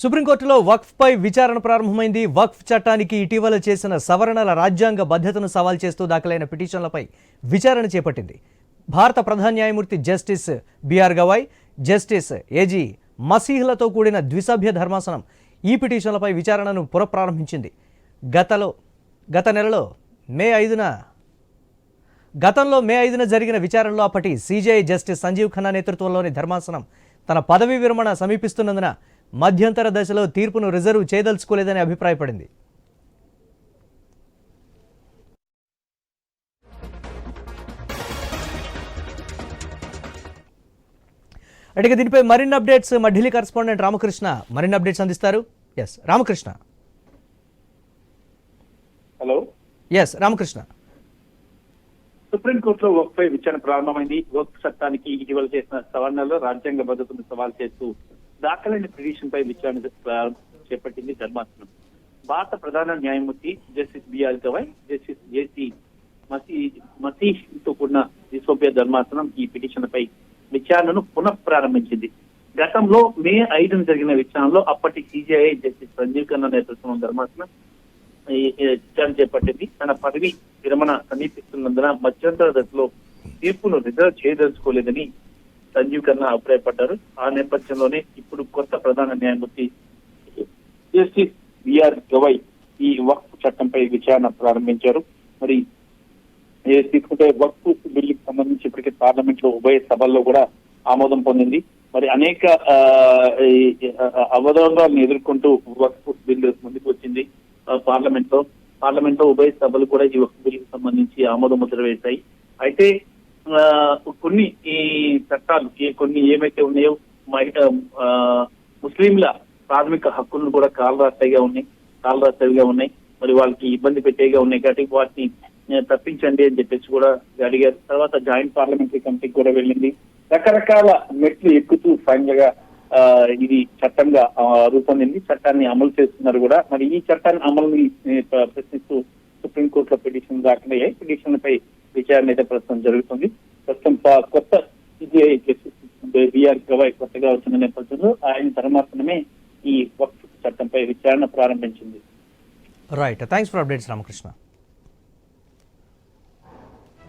సుప్రీంకోర్టులో వక్ఫ్పై విచారణ ప్రారంభమైంది. వక్ఫ్ చట్టానికి ఇటీవల చేసిన సవరణల రాజ్యాంగ బద్ధతను సవాల్ చేస్తూ దాఖలైన పిటిషన్లపై విచారణ చేపట్టింది. భారత ప్రధాన న్యాయమూర్తి justice BR Gavai, justice AG మసీహ్లతో కూడిన ద్విసభ్య ధర్మాసనం ఈ పిటిషన్లపై విచారణను పునఃప్రారంభించింది. గతంలో మే 5న జరిగిన విచారణలో అప్పటి సిజేఐ జస్టిస్ సంజీవ్ ఖన్నా నేతృత్వంలోని ధర్మాసనం తన పదవీ విరమణ సమీపిస్తున్నందున మధ్యంతర దశలో తీర్పును రిజర్వ్ చేయదలుచుకోలేదని అభిప్రాయపడింది. అంటే దీనిపై మరిన్ని అప్డేట్స్ మా ఢిల్లీ కరెస్పాండెంట్ రామకృష్ణ మరిన్ని అప్డేట్స్ అందిస్తారు. S Ramakrishna. Hello. S Ramakrishna. సుప్రీంకోర్టులో వక్ఫ్ పై విచారణ ప్రారంభమైంది. వక్ఫ్ చట్టానికి ఇటీవల చేసిన సవరణలో రాజ్యాంగ భద్రతను సవాల్ చేస్తూ దాఖలైన పిటిషన్ పై విచారణ చేపట్టింది ధర్మాసనం. భారత ప్రధాన న్యాయమూర్తి జస్టిస్ బిఆర్ గవాయ్, జస్టిస్ జేసీ మసీహ్ తో కూడిన ద్విసభ్య ధర్మాసనం ఈ పిటిషన్ పై విచారణను పునఃప్రారంభించింది. గతంలో మే 5న జరిగిన విచారణలో అప్పటి సిజేఐ జస్టిస్ సంజీవ్ ఖన్నా నేతృత్వం ధర్మాసనం విచారణ చేపట్టింది. తన పదవి విరమణ సమీపిస్తున్నందున మధ్యంతర దశలో తీర్పును రిజర్వ్ చేయదలుచుకోలేదని సంజీవ్ ఖన్నా అభిప్రాయపడ్డారు. ఆ నేపథ్యంలోనే ఇప్పుడు కొత్త ప్రధాన న్యాయమూర్తి జస్టిస్ బిఆర్ గవాయ్ ఈ వక్ఫ్ చట్టంపై విచారణ ప్రారంభించారు. మరి తీసుకుంటే వక్ఫ్ బిల్లుకి సంబంధించి ఇప్పటికే పార్లమెంట్ లో ఉభయ సభల్లో కూడా ఆమోదం పొందింది. మరి అనేక అవరోధాలను ఎదుర్కొంటూ వక్ఫ్ బిల్లు ముందుకు వచ్చింది. పార్లమెంట్ లో ఉభయ సభలు కూడా ఈ వక్ఫ్ బిల్లుకి సంబంధించి ఆమోద ముద్ర వేశాయి. అయితే కొన్ని ఈ చట్టాలు కొన్ని ఏమైతే ఉన్నాయో ముస్లింల ప్రాథమిక హక్కులను కూడా కాలరాస్తవిగా ఉన్నాయి. మరి వాళ్ళకి ఇబ్బంది పెట్టేగా ఉన్నాయి కాబట్టి వాటిని తప్పించండి అని చెప్పేసి కూడా అడిగారు. తర్వాత జాయింట్ పార్లమెంటరీ కమిటీకి కూడా వెళ్ళింది. రకరకాల మెట్లు ఎక్కుతూ ఫైనల్ గా ఇది చట్టంగా రూపొందింది. చట్టాన్ని అమలు చేస్తున్నారు కూడా. మరి ఈ చట్టాన్ని అమలుని ప్రశ్నిస్తూ సుప్రీంకోర్టులో పిటిషన్ దాఖలయ్యాయి. పిటిషన్ పై విచారణ అయితే ప్రస్తుతం జరుగుతుంది. ప్రస్తుతం కొత్త సిజేఐ జస్టిస్ బిఆర్ గవాయ్ కొత్తగా వచ్చిన నేపథ్యంలో ఆయన ధర్మాసనమే ఈ వక్ఫ్ చట్టంపై విచారణ ప్రారంభించింది. Right, thanks for updates Ramakrishna.